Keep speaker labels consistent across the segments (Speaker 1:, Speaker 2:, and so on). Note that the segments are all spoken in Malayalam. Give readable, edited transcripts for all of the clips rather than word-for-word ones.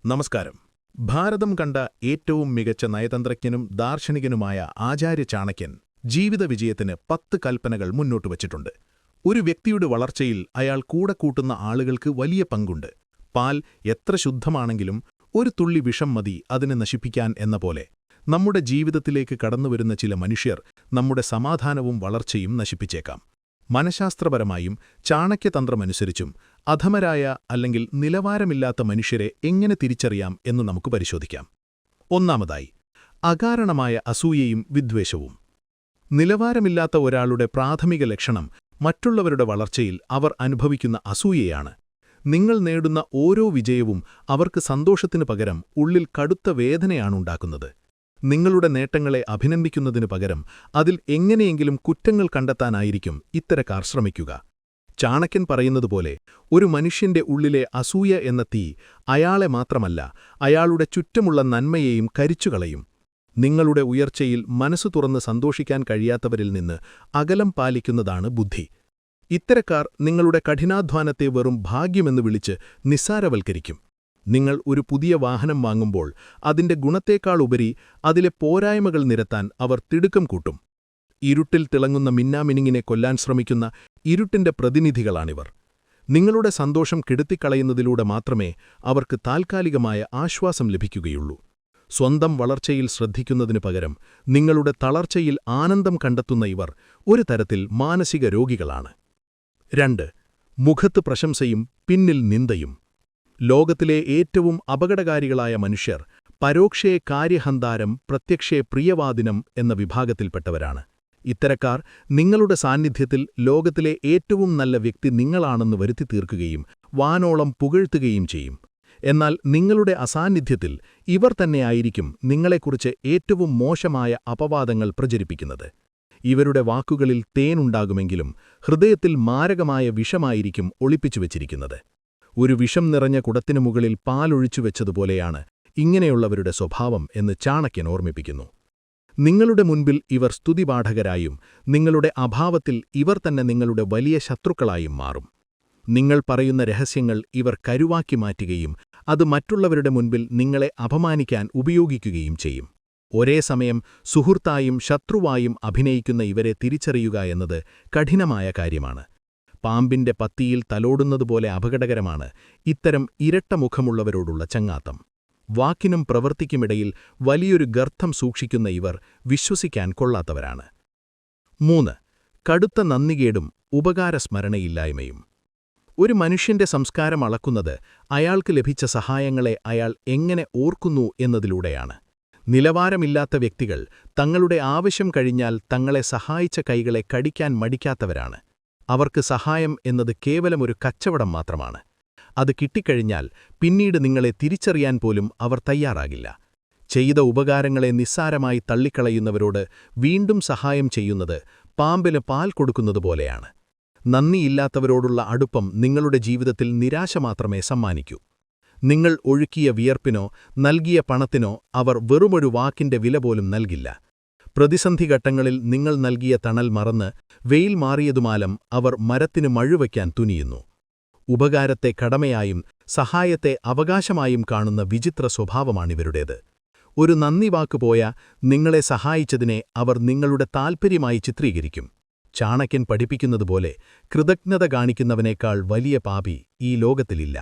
Speaker 1: നമസ്കാരം. ഭാരതം കണ്ട ഏറ്റവും മികച്ച നയതന്ത്രജ്ഞനും ദാർശനികനുമായ ആചാര്യ ചാണക്യൻ ജീവിത വിജയത്തിന് 10 കൽപ്പനകൾ മുന്നോട്ട് വച്ചിട്ടുണ്ട്. ഒരു വ്യക്തിയുടെ വളർച്ചയിൽ അയാൾ കൂടെ കൂട്ടുന്ന ആളുകൾക്ക് വലിയ പങ്കുണ്ട്. പാൽ എത്ര ശുദ്ധമാണെങ്കിലും ഒരു തുള്ളി വിഷം മതി അതിനെ നശിപ്പിക്കാൻ എന്ന പോലെ നമ്മുടെ ജീവിതത്തിലേക്ക് കടന്നുവരുന്ന ചില മനുഷ്യർ നമ്മുടെ സമാധാനവും വളർച്ചയും നശിപ്പിച്ചേക്കാം. മനഃശാസ്ത്രപരമായും ചാണക്യതന്ത്രമനുസരിച്ചും അധമരായ അല്ലെങ്കിൽ നിലവാരമില്ലാത്ത മനുഷ്യരെ എങ്ങനെ തിരിച്ചറിയാം എന്ന് നമുക്ക് പരിശോധിക്കാം. ഒന്നാമതായി, അകാരണമായ അസൂയയും വിദ്വേഷവും. നിലവാരമില്ലാത്ത ഒരാളുടെ പ്രാഥമിക ലക്ഷണം മറ്റുള്ളവരുടെ വളർച്ചയിൽ അവർ അനുഭവിക്കുന്ന അസൂയയാണ്. നിങ്ങൾ നേടുന്ന ഓരോ വിജയവും അവർക്ക് സന്തോഷത്തിനു പകരം ഉള്ളിൽ കടുത്ത വേദനയാണുണ്ടാക്കുന്നത്. നിങ്ങളുടെ നേട്ടങ്ങളെ അഭിനന്ദിക്കുന്നതിനു പകരം അതിൽ എങ്ങനെയെങ്കിലും കുറ്റങ്ങൾ കണ്ടെത്താനായിരിക്കും ഇത്തരക്കാർ ശ്രമിക്കുക. ചാണക്യൻ പറയുന്നതുപോലെ, ഒരു മനുഷ്യന്റെ ഉള്ളിലെ അസൂയ എന്ന തീ അയാളെ മാത്രമല്ല, അയാളുടെ ചുറ്റുമുള്ള നന്മയെയും കരിച്ചുകളയും. നിങ്ങളുടെ ഉയർച്ചയിൽ മനസ്സു തുറന്ന് സന്തോഷിക്കാൻ കഴിയാത്തവരിൽ നിന്ന് അകലം പാലിക്കുന്നതാണ് ബുദ്ധി. ഇത്തരക്കാർ നിങ്ങളുടെ കഠിനാധ്വാനത്തെ വെറും ഭാഗ്യമെന്ന് വിളിച്ച് നിസ്സാരവൽക്കരിക്കും. നിങ്ങൾ ഒരു പുതിയ വാഹനം വാങ്ങുമ്പോൾ അതിന്റെ ഗുണത്തേക്കാളുപരി അതിലെ പോരായ്മകൾ നിരത്താൻ അവർ തിടുക്കം കൂട്ടും. ഇരുട്ടിൽ തിളങ്ങുന്ന മിന്നാമിനുങ്ങിനെ കൊല്ലാൻ ശ്രമിക്കുന്ന ഇരുട്ടിന്റെ പ്രതിനിധികളാണിവർ. നിങ്ങളുടെ സന്തോഷം കെടുത്തിക്കളയുന്നതിലൂടെ മാത്രമേ അവർക്ക് താൽക്കാലികമായ ആശ്വാസം ലഭിക്കുകയുള്ളൂ. സ്വന്തം വളർച്ചയിൽ ശ്രദ്ധിക്കുന്നതിനു പകരം നിങ്ങളുടെ തളർച്ചയിൽ ആനന്ദം കണ്ടെത്തുന്ന ഇവർ ഒരു തരത്തിൽ മാനസിക രോഗികളാണ്. 2. മുഖത്ത് പ്രശംസയും പിന്നിൽ നിന്ദയും. ലോകത്തിലെ ഏറ്റവും അപകടകാരികളായ മനുഷ്യർ പരോക്ഷേ കാര്യഹന്താരം പ്രത്യക്ഷേ പ്രിയവാദിനം എന്ന വിഭാഗത്തിൽപ്പെട്ടവരാണ്. ഇത്തരക്കാർ നിങ്ങളുടെ സാന്നിധ്യത്തിൽ ലോകത്തിലെ ഏറ്റവും നല്ല വ്യക്തി നിങ്ങളാണെന്ന് വരുത്തി തീർക്കുകയും വാനോളം പുകഴ്ത്തുകയും ചെയ്യും. എന്നാൽ നിങ്ങളുടെ അസാന്നിധ്യത്തിൽ ഇവർ തന്നെയായിരിക്കും നിങ്ങളെക്കുറിച്ച് ഏറ്റവും മോശമായ അപവാദങ്ങൾ പ്രചരിപ്പിക്കുന്നത്. ഇവരുടെ വാക്കുകളിൽ തേനുണ്ടാകുമെങ്കിലും ഹൃദയത്തിൽ മാരകമായ വിഷമായിരിക്കും ഒളിപ്പിച്ചുവച്ചിരിക്കുന്നത്. ഒരു വിഷം നിറഞ്ഞ കുടത്തിനു മുകളിൽ പാലൊഴിച്ചുവെച്ചതുപോലെയാണ് ഇങ്ങനെയുള്ളവരുടെ സ്വഭാവം എന്ന് ചാണക്യൻ ഓർമ്മിപ്പിക്കുന്നു. നിങ്ങളുടെ മുൻപിൽ ഇവർ സ്തുതിപാഠകരായും നിങ്ങളുടെ അഭാവത്തിൽ ഇവർ തന്നെ നിങ്ങളുടെ വലിയ ശത്രുക്കളായും മാറും. നിങ്ങൾ പറയുന്ന രഹസ്യങ്ങൾ ഇവർ കരുവാക്കി മാറ്റുകയും അത് മറ്റുള്ളവരുടെ മുൻപിൽ നിങ്ങളെ അപമാനിക്കാൻ ഉപയോഗിക്കുകയും ചെയ്യും. ഒരേ സമയം സുഹൃത്തായും ശത്രുവായും അഭിനയിക്കുന്ന ഇവരെ തിരിച്ചറിയുക എന്നത് കഠിനമായ കാര്യമാണ്. പാമ്പിന്റെ പത്തിയിൽ തലോടുന്നതുപോലെ അപകടകരമാണ് ഇത്തരം ഇരട്ടമുഖമുള്ളവരോടുള്ള ചങ്ങാത്തം. വാക്കിനും പ്രവൃത്തിക്കുമിടയിൽ വലിയൊരു ഗർത്തം സൂക്ഷിക്കുന്ന ഇവർ വിശ്വസിക്കാൻ കൊള്ളാത്തവരാണ്. 3. കടുത്ത നന്ദികേടും ഉപകാരസ്മരണയില്ലായ്മയും. ഒരു മനുഷ്യന്റെ സംസ്കാരം അളക്കുന്നത് അയാൾക്ക് ലഭിച്ച സഹായങ്ങളെ അയാൾ എങ്ങനെ ഓർക്കുന്നു എന്നതിലൂടെയാണ്. നിലവാരമില്ലാത്ത വ്യക്തികൾ തങ്ങളുടെ ആവശ്യം കഴിഞ്ഞാൽ തങ്ങളെ സഹായിച്ച കൈകളെ കടിക്കാൻ മടിക്കാത്തവരാണ്. അവർക്ക് സഹായം എന്നത് കേവലം ഒരു കച്ചവടം മാത്രമാണ്. അത് കിട്ടിക്കഴിഞ്ഞാൽ പിന്നീട് നിങ്ങളെ തിരിച്ചറിയാൻ പോലും അവർ തയ്യാറാകില്ല. ചെയ്ത ഉപകാരങ്ങളെ നിസ്സാരമായി തള്ളിക്കളയുന്നവരോട് വീണ്ടും സഹായം ചെയ്യുന്നത് പാമ്പിന് പാൽ കൊടുക്കുന്നതുപോലെയാണ്. നന്ദിയില്ലാത്തവരോടുള്ള അടുപ്പം നിങ്ങളുടെ ജീവിതത്തിൽ നിരാശ മാത്രമേ സമ്മാനിക്കൂ. നിങ്ങൾ ഒഴുക്കിയ വിയർപ്പിനോ നൽകിയ പണത്തിനോ അവർ വെറുമൊരു വാക്കിന്റെ വില പോലും നൽകില്ല. പ്രതിസന്ധിഘട്ടങ്ങളിൽ നിങ്ങൾ നൽകിയ തണൽ മറന്ന് വെയിൽ മാറിയതുമാലം അവർ മരത്തിന് മഴുവയ്ക്കാൻ തുനിയുന്നു. ഉപകാരത്തെ കടമയായും സഹായത്തെ അവകാശമായും കാണുന്ന വിചിത്ര സ്വഭാവമാണിവരുടേത്. ഒരു നന്ദി വാക്ക് പോയ നിങ്ങളെ സഹായിച്ചതിനെ അവർ നിങ്ങളുടെ താൽപ്പര്യമായി ചിത്രീകരിക്കും. ചാണക്യൻ പഠിപ്പിക്കുന്നതുപോലെ കൃതജ്ഞത കാണിക്കുന്നവനേക്കാൾ വലിയ പാപി ഈ ലോകത്തിലില്ല.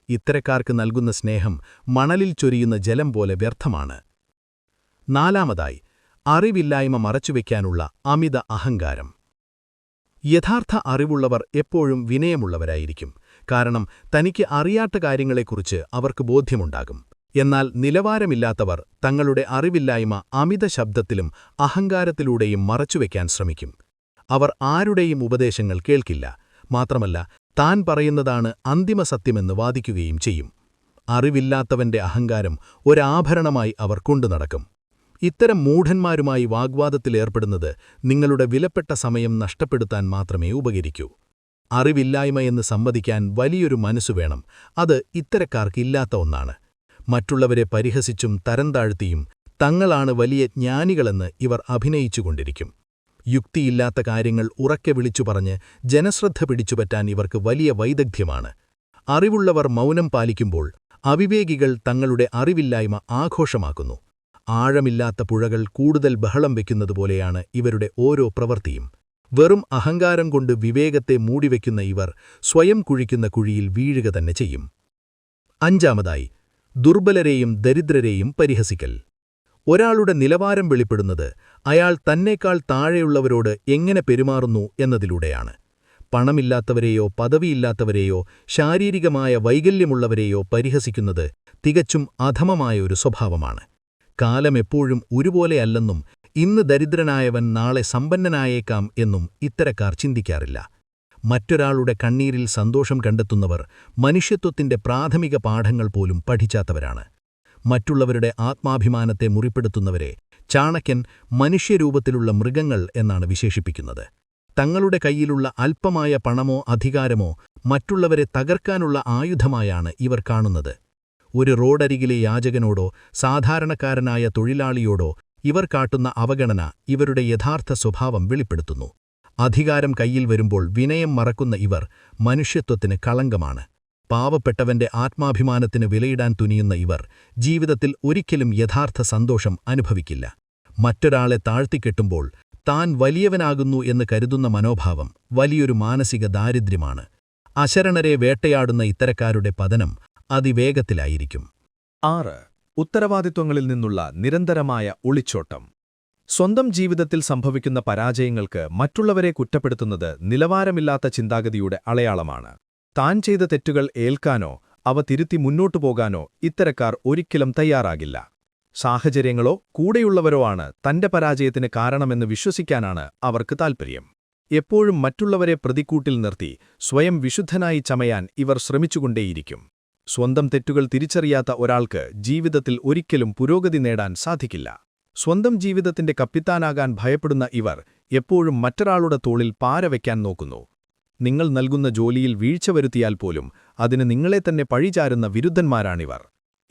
Speaker 1: ഇത്തരക്കാർക്ക് നൽകുന്ന സ്നേഹം മണലിൽ ചൊരിയുന്ന ജലം പോലെ വ്യർത്ഥമാണ്. 4. അറിവില്ലായ്മ മറച്ചുവെക്കാനുള്ള അമിത അഹങ്കാരം. യഥാർത്ഥ അറിവുള്ളവർ എപ്പോഴും വിനയമുള്ളവരായിരിക്കും. കാരണം തനിക്ക് അറിയാത്ത കാര്യങ്ങളെക്കുറിച്ച് അവർക്ക് ബോധ്യമുണ്ടാകും. എന്നാൽ നിലവാരമില്ലാത്തവർ തങ്ങളുടെ അറിവില്ലായ്മ അമിത ശബ്ദത്തിലും അഹങ്കാരത്തിലൂടെയും മറച്ചുവെക്കാൻ ശ്രമിക്കും. അവർ ആരുടെയും ഉപദേശങ്ങൾ കേൾക്കില്ല. മാത്രമല്ല, താൻ പറയുന്നതാണ് അന്തിമ സത്യമെന്ന് വാദിക്കുകയും ചെയ്യും. അറിവില്ലാത്തവന്റെ അഹങ്കാരം ഒരാഭരണമായി അവർ കൊണ്ടുനടക്കും. ഇത്തരം മൂഢന്മാരുമായി വാഗ്വാദത്തിലേർപ്പെടുന്നത് നിങ്ങളുടെ വിലപ്പെട്ട സമയം നഷ്ടപ്പെടുത്താൻ മാത്രമേ ഉപകരിക്കൂ. അറിവില്ലായ്മയെന്ന് സമ്മതിക്കാൻ വലിയൊരു മനസ്സുവേണം. അത് ഇത്തരക്കാർക്കില്ലാത്ത ഒന്നാണ്. മറ്റുള്ളവരെ പരിഹസിച്ചും തരംതാഴ്ത്തിയും തങ്ങളാണ് വലിയ ജ്ഞാനികളെന്ന് ഇവർ അഭിനയിച്ചുകൊണ്ടിരിക്കും. യുക്തിയില്ലാത്ത കാര്യങ്ങൾ ഉറക്കെ വിളിച്ചു പറഞ്ഞ് ജനശ്രദ്ധ പിടിച്ചുപറ്റാൻ ഇവർക്ക് വലിയ വൈദഗ്ധ്യമാണ്. അറിവുള്ളവർ മൗനം പാലിക്കുമ്പോൾ അവിവേകികൾ തങ്ങളുടെ അറിവില്ലായ്മ ആഘോഷമാക്കുന്നു. ആഴമില്ലാത്ത പുഴകൾ കൂടുതൽ ബഹളം വയ്ക്കുന്നതുപോലെയാണ് ഇവരുടെ ഓരോ പ്രവൃത്തിയും. വെറും അഹങ്കാരം കൊണ്ട് വിവേകത്തെ മൂടിവെക്കുന്ന ഇവർ സ്വയം കുഴിക്കുന്ന കുഴിയിൽ വീഴുക തന്നെ ചെയ്യും. അഞ്ചാമതായി, ദുർബലരെയും ദരിദ്രരെയും പരിഹസിക്കൽ. ഒരാളുടെ നിലവാരം വെളിപ്പെടുന്നത് അയാൾ തന്നേക്കാൾ താഴെയുള്ളവരോട് എങ്ങനെ പെരുമാറുന്നു എന്നതിലൂടെയാണ്. പണമില്ലാത്തവരെയോ പദവിയില്ലാത്തവരെയോ ശാരീരികമായ വൈകല്യമുള്ളവരെയോ പരിഹസിക്കുന്നത് തികച്ചും അധമമായ ഒരു സ്വഭാവമാണ്. കാലം എപ്പോഴും ഒരുപോലെയല്ലെന്നും ഇന്ന് ദരിദ്രനായവൻ നാളെ സമ്പന്നനായേക്കാം എന്നും ഇത്തരക്കാർ ചിന്തിക്കാറില്ല. മറ്റൊരാളുടെ കണ്ണീരിൽ സന്തോഷം കണ്ടെത്തുന്നവർ മനുഷ്യത്വത്തിന്റെ പ്രാഥമിക പാഠങ്ങൾ പോലും പഠിച്ചാത്തവരാണ്. മറ്റുള്ളവരുടെ ആത്മാഭിമാനത്തെ മുറിപ്പെടുത്തുന്നവരെ ചാണക്യൻ മനുഷ്യരൂപത്തിലുള്ള മൃഗങ്ങൾ എന്നാണ് വിശേഷിപ്പിക്കുന്നത്. തങ്ങളുടെ കയ്യിലുള്ള അല്പമായ പണമോ അധികാരമോ മറ്റുള്ളവരെ തകർക്കാനുള്ള ആയുധമായാണ് ഇവർ കാണുന്നത്. ഒരു റോഡരികിലെ യാചകനോടോ സാധാരണക്കാരനായ തൊഴിലാളിയോടോ ഇവർ കാട്ടുന്ന അവഗണന ഇവരുടെ യഥാർത്ഥ സ്വഭാവം വെളിപ്പെടുത്തുന്നു. അധികാരം കയ്യിൽ വരുമ്പോൾ വിനയം മറക്കുന്ന ഇവർ മനുഷ്യത്വത്തിന് കളങ്കമാണ്. പാവപ്പെട്ടവന്റെ ആത്മാഭിമാനത്തിന് വിലയിടാൻ തുനിയുന്ന ഇവർ ജീവിതത്തിൽ ഒരിക്കലും യഥാർത്ഥ സന്തോഷം അനുഭവിക്കില്ല. മറ്റൊരാളെ താഴ്ത്തിക്കെട്ടുമ്പോൾ താൻ വലിയവനാകുന്നു എന്ന് കരുതുന്ന മനോഭാവം വലിയൊരു മാനസിക ദാരിദ്ര്യമാണ്. അശരണരെ വേട്ടയാടുന്ന ഇത്തരക്കാരുടെ പതനം അതിവേഗത്തിലായിരിക്കും.
Speaker 2: 6. ഉത്തരവാദിത്വങ്ങളിൽ നിന്നുള്ള നിരന്തരമായ ഒളിച്ചോട്ടം. സ്വന്തം ജീവിതത്തിൽ സംഭവിക്കുന്ന പരാജയങ്ങൾക്ക് മറ്റുള്ളവരെ കുറ്റപ്പെടുത്തുന്നത് നിലവാരമില്ലാത്ത ചിന്താഗതിയുടെ അടയാളമാണ്. താൻ ചെയ്ത തെറ്റുകൾ ഏൽക്കാനോ അവ തിരുത്തി മുന്നോട്ടു പോകാനോ ഇത്തരക്കാർ ഒരിക്കലും തയ്യാറാകില്ല. സാഹചര്യങ്ങളോ കൂടെയുള്ളവരോ ആണ് തന്റെ പരാജയത്തിന് കാരണമെന്ന് വിശ്വസിക്കാനാണ് അവർക്ക് താൽപ്പര്യം. എപ്പോഴും മറ്റുള്ളവരെ പ്രതിക്കൂട്ടിൽ നിർത്തി സ്വയം വിശുദ്ധനായി ചമയാൻ ഇവർ ശ്രമിച്ചുകൊണ്ടേയിരിക്കും. സ്വന്തം തെറ്റുകൾ തിരിച്ചറിയാത്ത ഒരാൾക്ക് ജീവിതത്തിൽ ഒരിക്കലും പുരോഗതി നേടാൻ സാധിക്കില്ല. സ്വന്തം ജീവിതത്തിന്റെ കപ്പിത്താനാകാൻ ഭയപ്പെടുന്ന ഇവർ എപ്പോഴും മറ്റൊരാളുടെ തോളിൽ പാര വയ്ക്കാൻ നോക്കുന്നു. നിങ്ങൾ നൽകുന്ന ജോലിയിൽ വീഴ്ച വരുത്തിയാൽ പോലും അതിന് നിങ്ങളെ തന്നെ പഴിചാരുന്ന വിരുദ്ധന്മാരാണിവർ.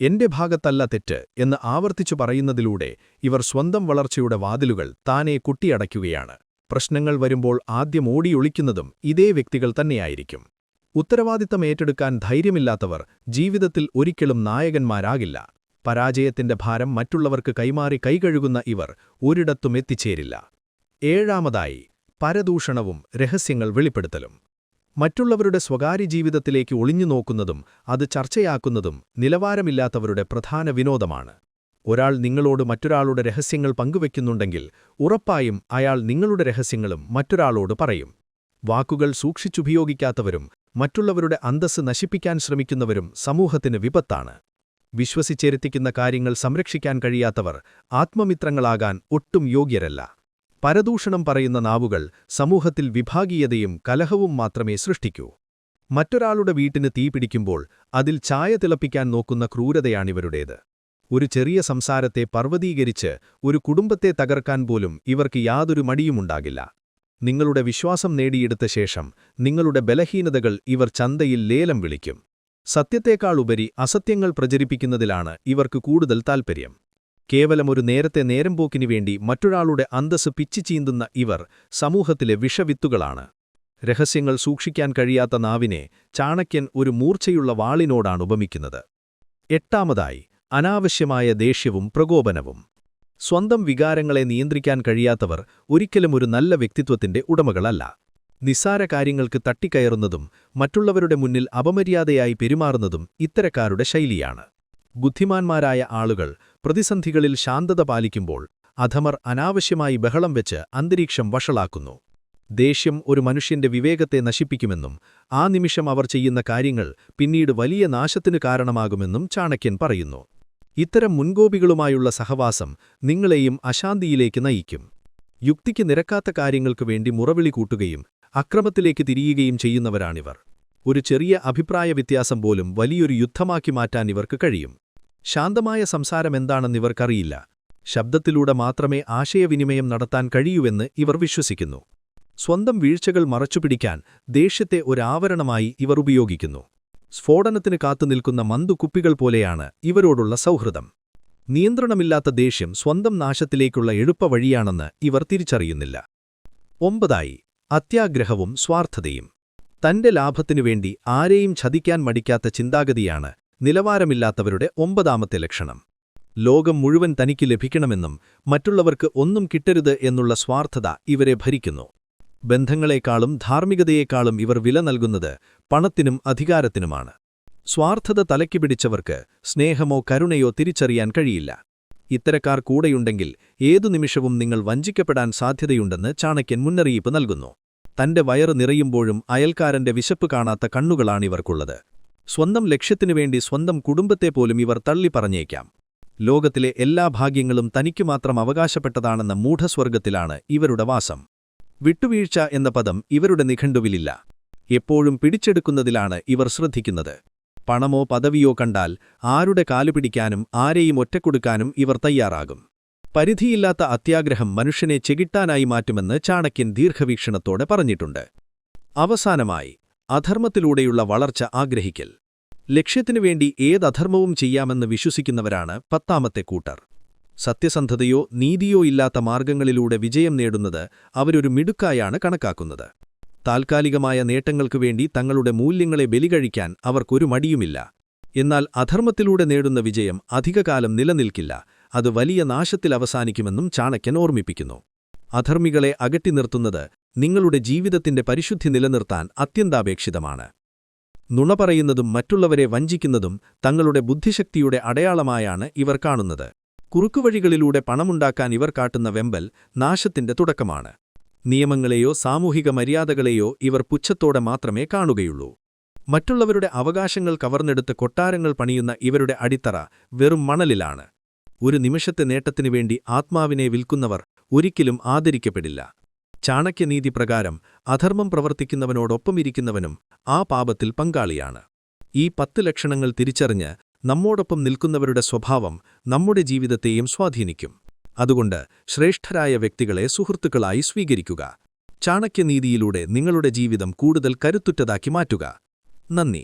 Speaker 2: എന്റെ ഭാഗത്തല്ല തെറ്റ് എന്ന് ആവർത്തിച്ചു പറയുന്നതിലൂടെ ഇവർ സ്വന്തം വളർച്ചയുടെ വാതിലുകൾ താനേ കുട്ടിയടയ്ക്കുകയാണ്. പ്രശ്നങ്ങൾ വരുമ്പോൾ ആദ്യം ഓടിയൊളിക്കുന്നതും ഇതേ വ്യക്തികൾ തന്നെയായിരിക്കും. ഉത്തരവാദിത്തം ഏറ്റെടുക്കാൻ ധൈര്യമില്ലാത്തവർ ജീവിതത്തിൽ ഒരിക്കലും നായകന്മാരാകില്ല. പരാജയത്തിന്റെ ഭാരം മറ്റുള്ളവർക്ക് കൈമാറി കൈകഴുകുന്ന ഇവർ ഒരിടത്തും എത്തിച്ചേരില്ല. 7. പരദൂഷണവും രഹസ്യങ്ങൾ വെളിപ്പെടുത്തലും. മറ്റുള്ളവരുടെ സ്വകാര്യ ജീവിതത്തിലേക്ക് ഒളിഞ്ഞുനോക്കുന്നതും അത് ചർച്ചയാക്കുന്നതും നിലവാരമില്ലാത്തവരുടെ പ്രധാന വിനോദമാണ്. ഒരാൾ നിങ്ങളോട് മറ്റൊരാളുടെ രഹസ്യങ്ങൾ പങ്കുവെക്കുന്നുണ്ടെങ്കിൽ ഉറപ്പായും അയാൾ നിങ്ങളുടെ രഹസ്യങ്ങളും മറ്റൊരാളോട് പറയും. വാക്കുകൾ സൂക്ഷിച്ചുപയോഗിക്കാത്തവരും മറ്റുള്ളവരുടെ അന്തസ്സ് നശിപ്പിക്കാൻ ശ്രമിക്കുന്നവരും സമൂഹത്തിന് വിപത്താണ്. വിശ്വസിച്ചെരുത്തിക്കുന്ന കാര്യങ്ങൾ സംരക്ഷിക്കാൻ കഴിയാത്തവർ ആത്മമിത്രങ്ങളാകാൻ ഒട്ടും യോഗ്യരല്ല. പരദൂഷണം പറയുന്ന നാവുകൾ സമൂഹത്തിൽ വിഭാഗീയതയും കലഹവും മാത്രമേ സൃഷ്ടിക്കൂ. മറ്റൊരാളുടെ വീട്ടിന് തീപിടിക്കുമ്പോൾ അതിൽ ചായ തിളപ്പിക്കാൻ നോക്കുന്ന ക്രൂരതയാണിവരുടേത്. ഒരു ചെറിയ സംസാരത്തെ പർവ്വതീകരിച്ച് ഒരു കുടുംബത്തെ തകർക്കാൻ പോലും ഇവർക്ക് യാതൊരു മടിയുമുണ്ടാകില്ല. നിങ്ങളുടെ വിശ്വാസം നേടിയെടുത്ത ശേഷം നിങ്ങളുടെ ബലഹീനതകൾ ഇവർ ചന്തയിൽ ലേലം വിളിക്കും. സത്യത്തേക്കാളുപരി അസത്യങ്ങൾ പ്രചരിപ്പിക്കുന്നതിലാണ് ഇവർക്ക് കൂടുതൽ താൽപ്പര്യം. കേവലം ഒരു നേരത്തെ നേരംപോക്കിനു വേണ്ടി മറ്റൊരാളുടെ അന്തസ്സ് പിച്ചിച്ചീന്തുന്ന ഇവർ സമൂഹത്തിലെ വിഷവിത്തുകളാണ്. രഹസ്യങ്ങൾ സൂക്ഷിക്കാൻ കഴിയാത്ത നാവിനെ ചാണക്യൻ ഒരു മൂർച്ചയുള്ള വാളിനോടാണ് ഉപമിക്കുന്നത്. 8. അനാവശ്യമായ ദേഷ്യവും പ്രകോപനവും. സ്വന്തം വികാരങ്ങളെ നിയന്ത്രിക്കാൻ കഴിയാത്തവർ ഒരിക്കലും ഒരു നല്ല വ്യക്തിത്വത്തിന്റെ ഉടമകളല്ല. നിസ്സാര കാര്യങ്ങൾക്ക് തട്ടിക്കയറുന്നതും മറ്റുള്ളവരുടെ മുന്നിൽ അപമര്യാദയായി പെരുമാറുന്നതും ഇത്തരക്കാരുടെ ശൈലിയാണ്. ബുദ്ധിമാന്മാരായ ആളുകൾ പ്രതിസന്ധികളിൽ ശാന്തത പാലിക്കുമ്പോൾ അധമർ അനാവശ്യമായി ബഹളം വെച്ച് അന്തരീക്ഷം വഷളാക്കുന്നു. ദേഷ്യം ഒരു മനുഷ്യന്റെ വിവേകത്തെ നശിപ്പിക്കുമെന്നും ആ നിമിഷം അവർ ചെയ്യുന്ന കാര്യങ്ങൾ പിന്നീട് വലിയ നാശത്തിനു കാരണമാകുമെന്നും ചാണക്യൻ പറയുന്നു. ഇത്തരം മുൻകോപികളുമായുള്ള സഹവാസം നിങ്ങളെയും അശാന്തിയിലേക്ക് നയിക്കും. യുക്തിക്ക് നിരക്കാത്ത കാര്യങ്ങൾക്കു വേണ്ടി മുറവിളി കൂട്ടുകയും അക്രമത്തിലേക്ക് തിരിയുകയും ചെയ്യുന്നവരാണിവർ. ഒരു ചെറിയ അഭിപ്രായ വ്യത്യാസം പോലും വലിയൊരു യുദ്ധമാക്കി മാറ്റാൻ ഇവർക്ക് കഴിയും. ശാന്തമായ സംസാരമെന്താണെന്നിവർക്കറിയില്ല. ശബ്ദത്തിലൂടെ മാത്രമേ ആശയവിനിമയം നടത്താൻ കഴിയൂവെന്ന് ഇവർ വിശ്വസിക്കുന്നു. സ്വന്തം വീഴ്ചകൾ മറച്ചുപിടിക്കാൻ ദേഷ്യത്തെ ഒരാവരണമായി ഇവർ ഉപയോഗിക്കുന്നു. സ്ഫോടനത്തിന് കാത്തുനിൽക്കുന്ന മന്തുകുപ്പികൾ പോലെയാണ് ഇവരോടുള്ള സൗഹൃദം. നിയന്ത്രണമില്ലാത്ത ദേഷ്യം സ്വന്തം നാശത്തിലേക്കുള്ള എളുപ്പവഴിയാണെന്ന് ഇവർ തിരിച്ചറിയുന്നില്ല. 9. അത്യാഗ്രഹവും സ്വാർത്ഥതയും. തന്റെ ലാഭത്തിനുവേണ്ടി ആരെയും ചതിക്കാൻ മടിക്കാത്ത ചിന്താഗതിയാണ് നിലവാരമില്ലാത്തവരുടെ 9ാമത്തെ ലക്ഷണം. ലോകം മുഴുവൻ തനിക്ക് ലഭിക്കണമെന്നും മറ്റുള്ളവർക്ക് ഒന്നും കിട്ടരുത് എന്നുള്ള സ്വാർത്ഥത ഇവരെ ഭരിക്കുന്നു. ബന്ധങ്ങളെക്കാളും ധാർമ്മികതയെക്കാളും ഇവർ വില നൽകുന്നത് പണത്തിനും അധികാരത്തിനുമാണ്. സ്വാർത്ഥത തലയ്ക്ക് പിടിച്ചവർക്ക് സ്നേഹമോ കരുണയോ തിരിച്ചറിയാൻ കഴിയില്ല. ഇത്തരക്കാർ കൂടെയുണ്ടെങ്കിൽ ഏതു നിമിഷവും നിങ്ങൾ വഞ്ചിക്കപ്പെടാൻ സാധ്യതയുണ്ടെന്ന് ചാണക്യൻ മുന്നറിയിപ്പ് നൽകുന്നു. തന്റെ വയറ് നിറയുമ്പോഴും അയൽക്കാരന്റെ വിശപ്പ് കാണാത്ത കണ്ണുകളാണിവർക്കുള്ളത്. സ്വന്തം ലക്ഷ്യത്തിനുവേണ്ടി സ്വന്തം കുടുംബത്തെപ്പോലും ഇവർ തള്ളിപ്പറഞ്ഞേക്കാം. ലോകത്തിലെ എല്ലാ ഭാഗ്യങ്ങളും തനിക്കു മാത്രം അവകാശപ്പെട്ടതാണെന്ന മൂഢസ്വർഗത്തിലാണ് ഇവരുടെ വാസം. വിട്ടുവീഴ്ച എന്ന പദം ഇവരുടെ നിഘണ്ടുവിലില്ല. എപ്പോഴും പിടിച്ചെടുക്കുന്നതിലാണ് ഇവർ ശ്രദ്ധിക്കുന്നത്. പണമോ പദവിയോ കണ്ടാൽ ആരുടെ കാലുപിടിക്കാനും ആരെയും ഒറ്റക്കൊടുക്കാനും ഇവർ തയ്യാറാകും. പരിധിയില്ലാത്ത അത്യാഗ്രഹം മനുഷ്യനെ ചെകിട്ടാനായി മാറ്റുമെന്ന് ചാണക്യൻ ദീർഘവീക്ഷണത്തോടെ പറഞ്ഞിട്ടുണ്ട്. അവസാനമായി, അധർമ്മത്തിലൂടെയുള്ള വളർച്ച ആഗ്രഹിക്കൽ. ലക്ഷ്യത്തിനുവേണ്ടി ഏതധർമ്മവും ചെയ്യാമെന്ന് വിശ്വസിക്കുന്നവരാണ് 10ാമത്തെ കൂട്ടർ. സത്യസന്ധതയോ നീതിയോ ഇല്ലാത്ത മാർഗങ്ങളിലൂടെ വിജയം നേടുന്നത് അവരൊരു മിടുക്കായാണ് കണക്കാക്കുന്നത്. താൽക്കാലികമായ നേട്ടങ്ങൾക്കുവേണ്ടി തങ്ങളുടെ മൂല്യങ്ങളെ ബലികഴിക്കാൻ അവർക്കൊരു മടിയുമില്ല. എന്നാൽ അധർമ്മത്തിലൂടെ നേടുന്ന വിജയം അധികകാലം നിലനിൽക്കില്ല. അത് വലിയ നാശത്തിൽ അവസാനിക്കുമെന്നും ചാണക്യൻ ഓർമ്മിപ്പിക്കുന്നു. അധർമ്മികളെ അകറ്റി നിർത്തുന്നത് നിങ്ങളുടെ ജീവിതത്തിന്റെ പരിശുദ്ധി നിലനിർത്താൻ അത്യന്താപേക്ഷിതമാണ്. നുണ പറയുന്നതും മറ്റുള്ളവരെ വഞ്ചിക്കുന്നതും തങ്ങളുടെ ബുദ്ധിശക്തിയുടെ അടയാളമായാണ് ഇവർ കാണുന്നത്. കുറുക്കുവഴികളിലൂടെ പണമുണ്ടാക്കാൻ ഇവർ കാട്ടുന്ന വെമ്പൽ നാശത്തിന്റെ തുടക്കമാണ്. നിയമങ്ങളെയോ സാമൂഹിക മര്യാദകളെയോ ഇവർ പുച്ഛത്തോടെ മാത്രമേ കാണുകയുള്ളൂ. മറ്റുള്ളവരുടെ അവകാശങ്ങൾ കവർന്നെടുത്ത് കൊട്ടാരങ്ങൾ പണിയുന്ന ഇവരുടെ അടിത്തറ വെറും മണലിലാണ്. ഒരു നിമിഷത്തെ നേട്ടത്തിനുവേണ്ടി ആത്മാവിനെ വിൽക്കുന്നവർ ഒരിക്കലും ആദരിക്കപ്പെടില്ല. ചാണക്യനീതി പ്രകാരം അധർമ്മം പ്രവർത്തിക്കുന്നവനോടൊപ്പമിരിക്കുന്നവനും ആ പാപത്തിൽ പങ്കാളിയാണ്. ഈ 10 ലക്ഷണങ്ങൾ തിരിച്ചറിഞ്ഞ് നമ്മോടൊപ്പം നിൽക്കുന്നവരുടെ സ്വഭാവം നമ്മുടെ ജീവിതത്തെയും സ്വാധീനിക്കും. അതുകൊണ്ട് ശ്രേഷ്ഠരായ വ്യക്തികളെ സുഹൃത്തുക്കളായി സ്വീകരിക്കുക. ചാണക്യനീതിയിലൂടെ നിങ്ങളുടെ ജീവിതം കൂടുതൽ കരുത്തുറ്റതാക്കി മാറ്റുക. നന്ദി.